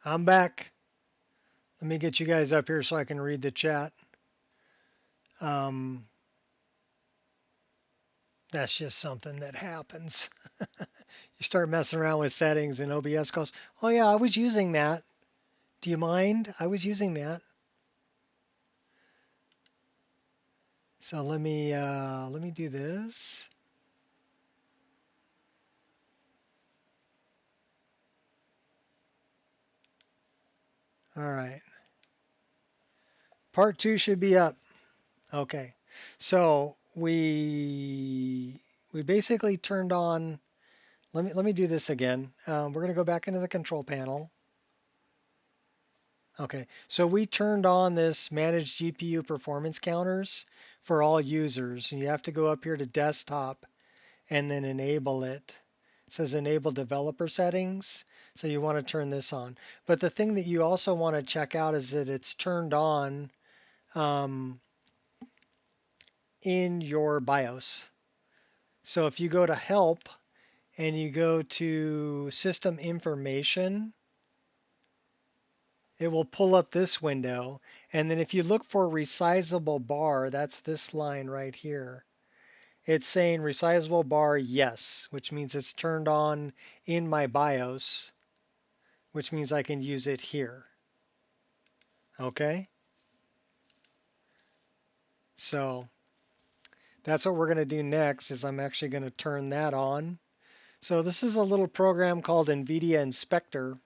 I'm back. Let me get you guys up here so I can read the chat. Um, that's just something that happens. You start messing around with settings and OBS goes, oh yeah, I was using that. Do you mind? I was using that. So let me do this. All right. Part 2 should be up. Okay. So we basically turned on. Let me do this again. We're going to go back into the control panel. Okay, so we turned on this manage GPU performance counters for all users. You have to go up here to desktop and then enable it. It says enable developer settings. So you want to turn this on. But the thing that you also want to check out is that it's turned on um, in your BIOS. So if you go to help and you go to system information, it will pull up this window. And then if you look for resizable bar, that's this line right here. It's saying resizable bar yes, which means it's turned on in my BIOS, which means I can use it here. Okay? So that's what we're going to do next is I'm actually going to turn that on. So this is a little program called NVIDIA Inspector.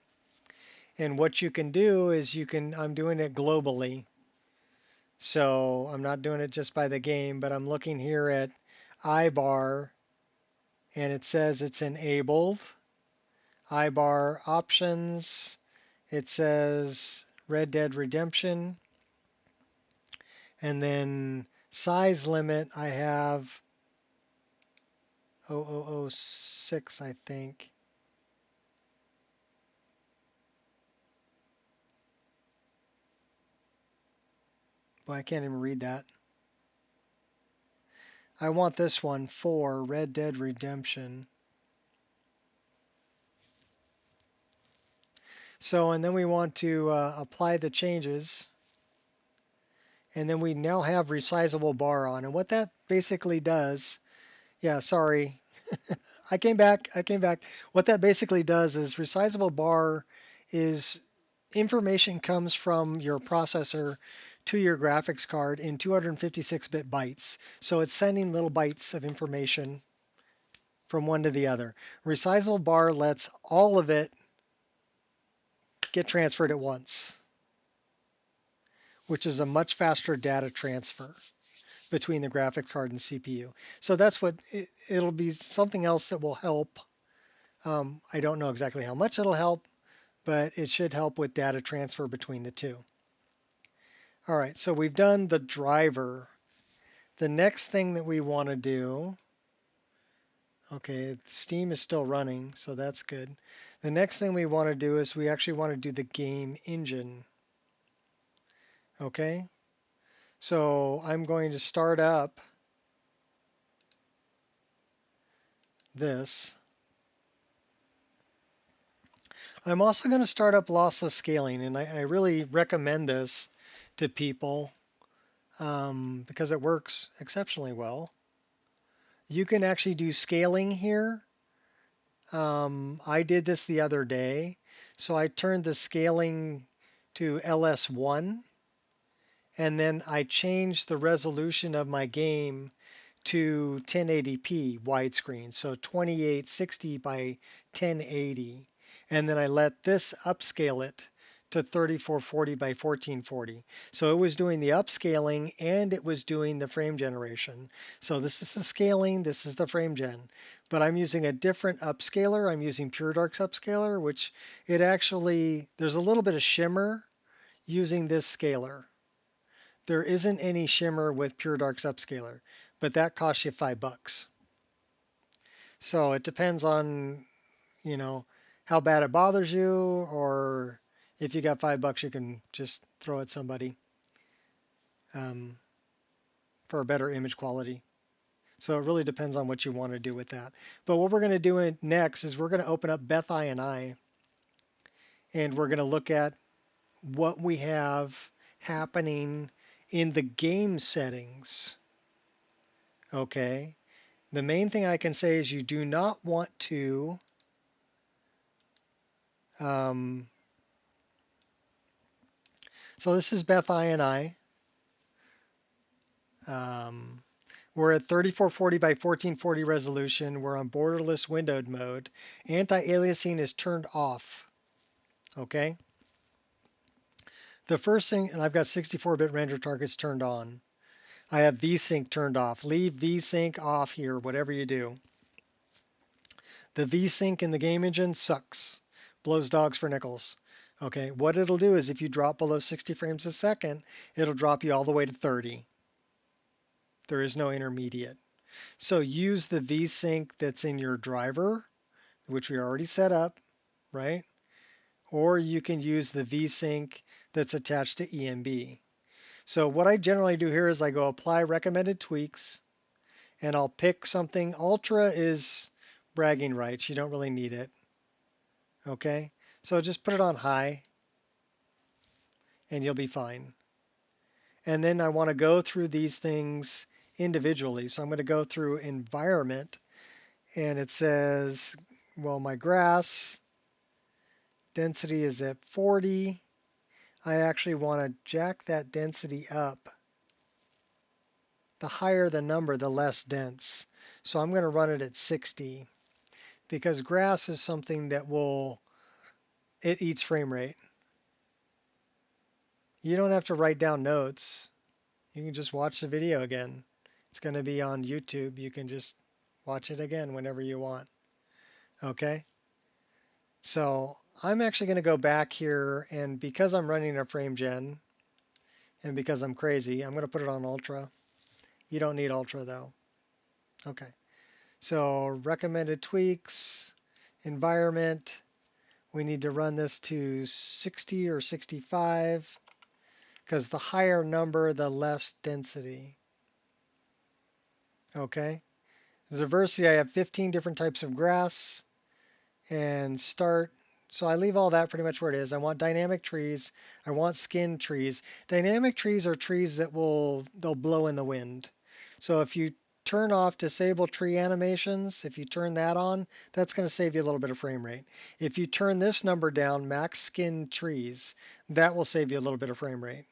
And what you can do is I'm doing it globally. So I'm not doing it just by the game, but I'm looking here at iBar and it says it's enabled. iBar options, it says Red Dead Redemption. And then size limit, I have 0006, I think. Boy, I can't even read that. I want this one for Red Dead Redemption. So, and then we want to apply the changes. And then we now have resizable bar on. And what that basically does, yeah, sorry, I came back. What that basically does is resizable bar is information comes from your processor to your graphics card in 256-bit bytes. So it's sending little bytes of information from one to the other. Resizable bar lets all of it get transferred at once, which is a much faster data transfer between the graphics card and CPU. So that's what it'll be, something else that will help. I don't know exactly how much it'll help, but it should help with data transfer between the two. All right, so we've done the driver. The next thing that we want to do, okay, Steam is still running, so that's good. The next thing we want to do is we actually want to do the game engine. Okay, so I'm going to start up this. I'm also going to start up lossless scaling, and I really recommend this to people because it works exceptionally well. You can actually do scaling here. I did this the other day. So I turned the scaling to LS1, and then I changed the resolution of my game to 1080p widescreen, so 2860 by 1080. And then I let this upscale it to 3440 by 1440. So it was doing the upscaling and it was doing the frame generation. So this is the scaling, this is the frame gen. But I'm using a different upscaler. I'm using PureDark's upscaler, which it actually, there's a little bit of shimmer using this scaler. There isn't any shimmer with PureDark's upscaler, but that costs you $5. So it depends on, you know, how bad it bothers you, or if you got $5, you can just throw at somebody um, for a better image quality. So it really depends on what you want to do with that. But what we're going to do next is we're going to open up Beth I and I, and we're going to look at what we have happening in the game settings. Okay. The main thing I can say is you do not want to so this is Beth I and I. We're at 3440 by 1440 resolution. We're on borderless windowed mode. Anti-aliasing is turned off. Okay. The first thing, and I've got 64-bit render targets turned on. I have VSync turned off. Leave VSync off here, whatever you do. The VSync in the game engine sucks. Blows dogs for nickels. Okay, what it'll do is if you drop below 60 frames a second, it'll drop you all the way to 30. There is no intermediate. So use the VSync that's in your driver, which we already set up, right? Or you can use the VSync that's attached to EMB. So what I generally do here is I go apply recommended tweaks, and I'll pick something. Ultra is bragging rights. You don't really need it. Okay? So just put it on high, and you'll be fine. And then I want to go through these things individually. So I'm going to go through environment, and it says, well, my grass density is at 40. I actually want to jack that density up. The higher the number, the less dense. So I'm going to run it at 60 because grass is something that it eats frame rate. You don't have to write down notes. You can just watch the video again. It's going to be on YouTube. You can just watch it again whenever you want. Okay? So I'm actually going to go back here, and because I'm running a frame gen, and because I'm crazy, I'm going to put it on ultra. You don't need ultra though. Okay. So recommended tweaks, environment. We need to run this to 60 or 65 because the higher number, the less density. Okay. The diversity, I have 15 different types of grass and start. So I leave all that pretty much where it is. I want dynamic trees. I want skin trees. Dynamic trees are trees that they'll blow in the wind. So if you turn off disable tree animations, if you turn that on, that's going to save you a little bit of frame rate. If you turn this number down, max skin trees, that will save you a little bit of frame rate.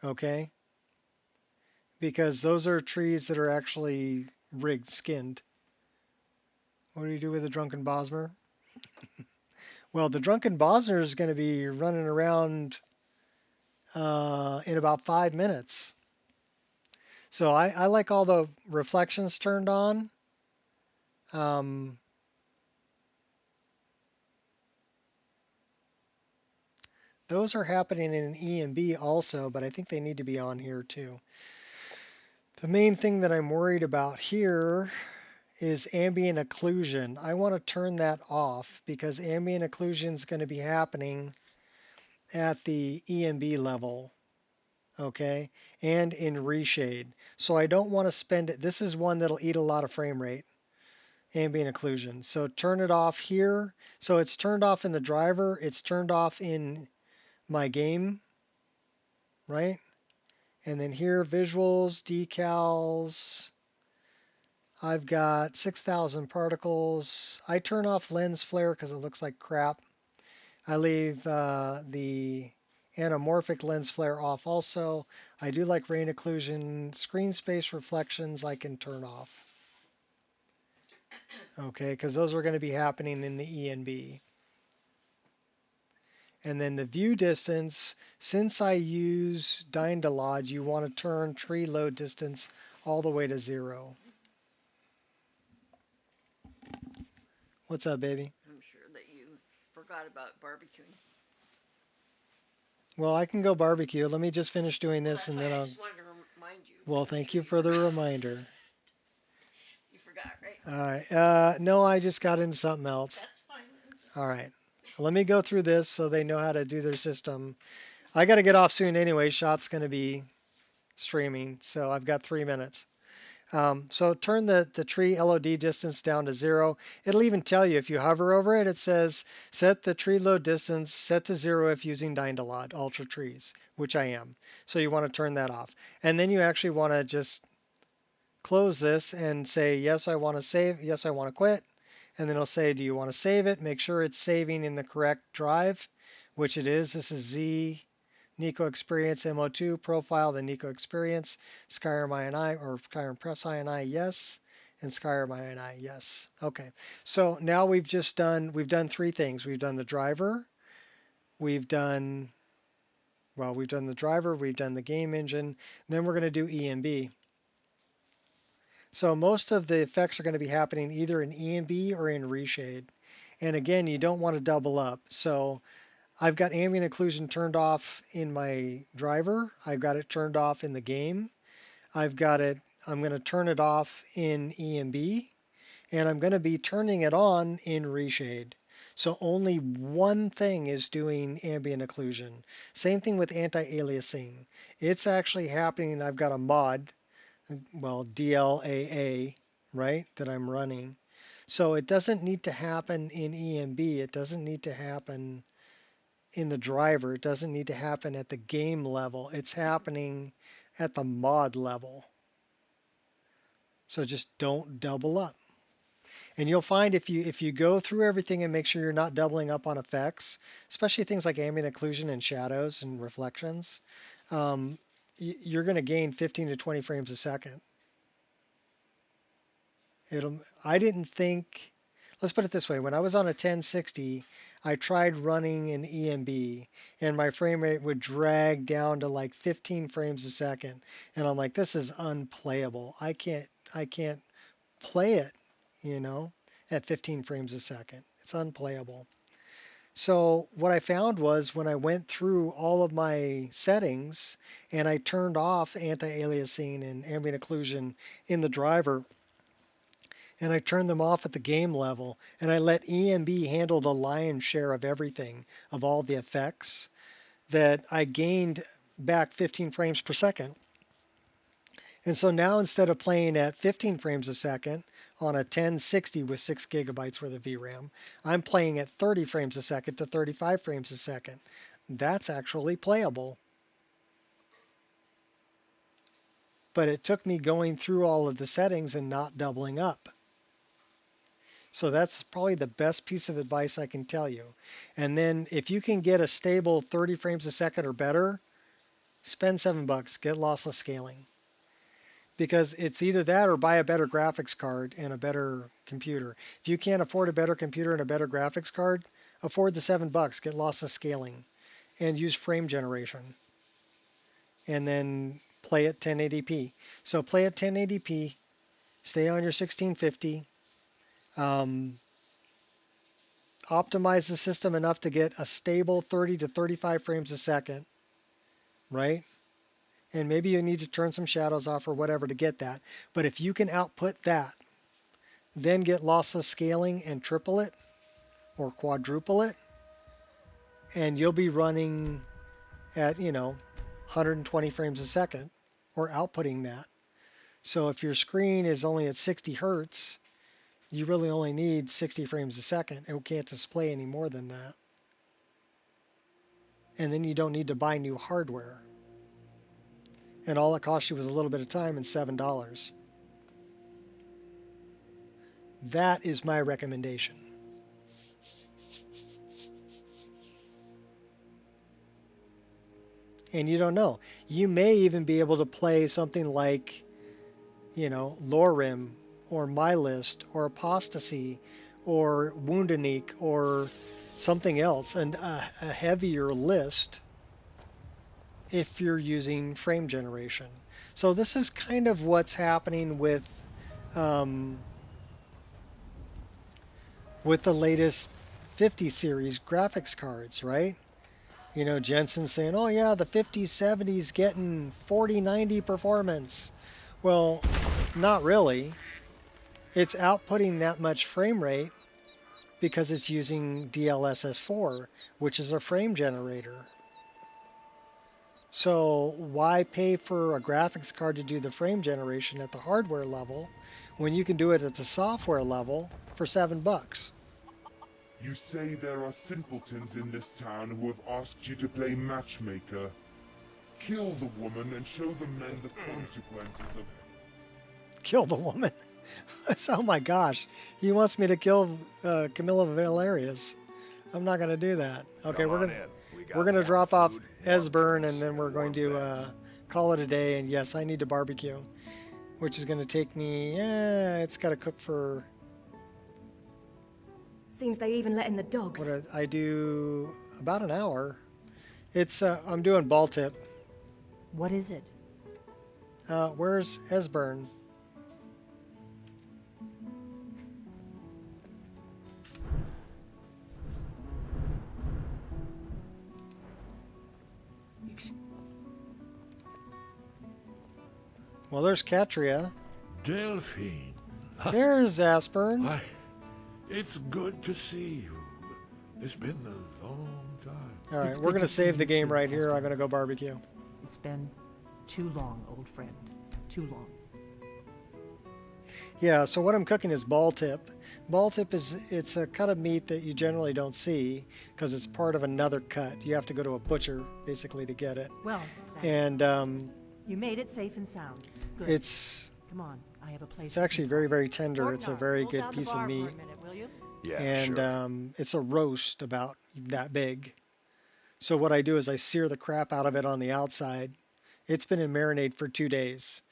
Okay? Because those are trees that are actually rigged, skinned. What do you do with a drunken Bosmer? Well, the drunken Bosmer is going to be running around in about 5 minutes. So I like all the reflections turned on. Those are happening in EMB also, but I think they need to be on here too. The main thing that I'm worried about here is ambient occlusion. I want to turn that off because ambient occlusion is going to be happening at the EMB level, okay, and in Reshade. So I don't want to spend it. This is one that'll eat a lot of frame rate, ambient occlusion. So turn it off here. So it's turned off in the driver. It's turned off in my game, right? And then here, visuals, decals. I've got 6,000 particles. I turn off lens flare because it looks like crap. I leave the anamorphic lens flare off also. I do like rain occlusion. Screen space reflections I can turn off. Okay, because those are going to be happening in the ENB. And then the view distance, since I use Dynalog, you want to turn tree load distance all the way to 0. What's up, baby? I'm sure that you forgot about barbecuing. Well, I can go barbecue. Let me just finish doing this and then I I'll. just wanted to remind you. Well, thank you for the reminder. You forgot, right? All right. No, I just got into something else. That's fine. All right. Let me go through this so they know how to do their system. I got to get off soon anyway. Shop's going to be streaming, so I've got 3 minutes. So turn the tree LOD distance down to 0. It'll even tell you if you hover over it, it says set the tree load distance set to 0 if using Dynalot Ultra Trees, which I am. So you want to turn that off. And then you actually want to just close this and say, yes, I want to save, yes, I want to quit. And then it'll say, do you want to save it? Make sure it's saving in the correct drive, which it is. This is Z Nico Experience MO2 profile, the Nico Experience, Skyrim INI or Skyrim Press INI, yes, and Skyrim INI, yes. Okay, so now we've done three things. We've done the driver, we've done, well, we've done the driver, we've done the game engine, then we're going to do EMB. So most of the effects are going to be happening either in EMB or in Reshade. And again, you don't want to double up. So I've got ambient occlusion turned off in my driver. I've got it turned off in the game. I'm going to turn it off in EMB, and I'm going to be turning it on in Reshade. So only one thing is doing ambient occlusion. Same thing with anti-aliasing. It's actually happening. I've got a mod, well, DLAA, right, that I'm running. So it doesn't need to happen in EMB. It doesn't need to happen in the driver. It doesn't need to happen at the game level. It's happening at the mod level. So just don't double up. And you'll find if you go through everything and make sure you're not doubling up on effects, especially things like ambient occlusion and shadows and reflections, you're going to gain 15 to 20 frames a second. I didn't think, let's put it this way, when I was on a 1060, I tried running an EMB and my frame rate would drag down to like 15 frames a second. And I'm like, this is unplayable. I can't play it, you know, at 15 frames a second. It's unplayable. So what I found was when I went through all of my settings and I turned off anti-aliasing and ambient occlusion in the driver, and I turned them off at the game level, and I let EMB handle the lion's share of everything, of all the effects, that I gained back 15 frames per second. And so now instead of playing at 15 frames a second on a 1060 with 6 gigabytes worth of VRAM, I'm playing at 30 frames a second to 35 frames a second. That's actually playable. But it took me going through all of the settings and not doubling up. So that's probably the best piece of advice I can tell you. And then if you can get a stable 30 frames a second or better, spend $7, get lossless scaling. Because it's either that or buy a better graphics card and a better computer. If you can't afford a better computer and a better graphics card, afford the $7, get lossless scaling and use frame generation. And then play at 1080p. So play at 1080p, stay on your 1650. Optimize the system enough to get a stable 30 to 35 frames a second, right? And maybe you need to turn some shadows off or whatever to get that. But if you can output that, then get lossless scaling and triple it or quadruple it, and you'll be running at, 120 frames a second or outputting that. So if your screen is only at 60 hertz, you really only need 60 frames a second. It can't display any more than that. And then you don't need to buy new hardware. And all it cost you was a little bit of time and $7. That is my recommendation. And you don't know. You may even be able to play something like, Lorim or My List or Apostasy or Woundanique or something else, and a heavier list if you're using frame generation. So this is kind of what's happening with the latest 50 series graphics cards, right? Jensen saying, oh yeah, the 50s, 70s getting 4090 performance. Well, not really. It's outputting that much frame rate because it's using DLSS4, which is a frame generator. So why pay for a graphics card to do the frame generation at the hardware level when you can do it at the software level for $7? You say there are simpletons in this town who have asked you to play matchmaker. Kill the woman and show the men the consequences of... Kill the woman? Oh my gosh. He wants me to kill Camilla Valerius. I'm not going to do that. Okay, Come on in. We we're got gonna warm drop off food, warm Esbern, drinks, and then we're and going warm to beds. call it a day. And yes, I need to barbecue, which is going to take me. It's got to cook for. Seems they even let in the What dogs. I do about an hour. It's I'm doing ball tip. What is it? Where's Esbern? Well, there's Katria. Delphine. There's Aspern. Why, it's good to see you. It's been a long time. All right, It's we're good gonna to see save the you game too, right here. I'm Pascal. gonna go barbecue. It's been too long, old friend. Too long. Yeah, so what I'm cooking is ball tip. Ball tip it's a cut of meat that you generally don't see because it's part of another cut. You have to go to a butcher basically to get it. Well, And you made it safe and sound. Good. it's Come on, I have a place. it's actually very, very tender. It's a Borgnar, very hold good down the piece of bar meat. For a minute, will you? Yeah, And sure. it's a roast about that big. So what I do is I sear the crap out of it on the outside. It's been in marinade for 2 days.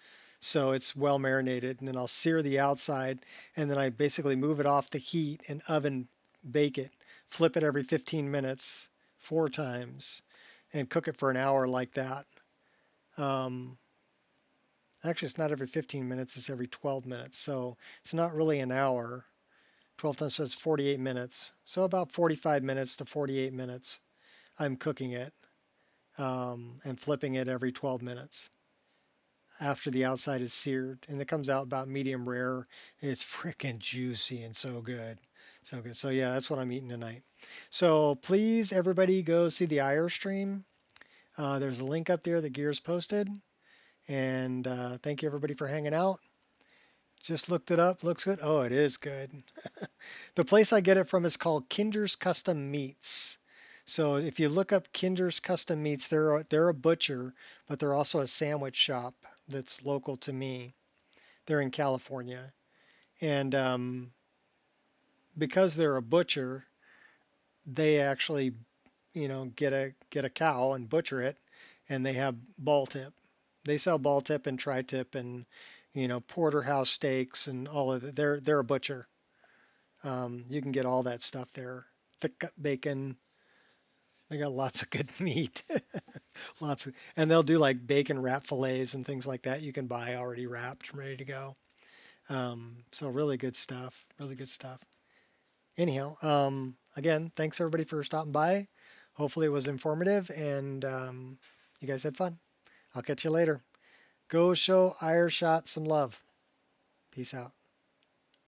So it's well marinated, and then I'll sear the outside, and then I basically move it off the heat and oven bake it, flip it every 15 minutes, 4 times, and cook it for an hour like that. Um, Actually, it's not every 15 minutes, it's every 12 minutes. So it's not really an hour. 12 times so it's 48 minutes. So about 45 minutes to 48 minutes, I'm cooking it and flipping it every 12 minutes after the outside is seared, and it comes out about medium rare. It's freaking juicy and so good. So good. So yeah, that's what I'm eating tonight. So please, everybody, go see the IR stream. There's a link up there that Gears posted. And thank you, everybody, for hanging out. Just looked it up. Looks good. Oh, it is good. The place I get it from is called Kinder's Custom Meats. So if you look up Kinder's Custom Meats, they're a butcher, but they're also a sandwich shop that's local to me. They're in California, and because they're a butcher, they actually, get a cow and butcher it, and they have ball tip. They sell ball tip and tri tip and porterhouse steaks and all of it. They're a butcher. You can get all that stuff there. Thick cut bacon. They got lots of good meat. And they'll do like bacon wrap fillets and things like that. You can buy already wrapped, ready to go. So really good stuff. Really good stuff. Anyhow, again, thanks everybody for stopping by. Hopefully it was informative and you guys had fun. I'll catch you later. Go show Ireshot some love. Peace out.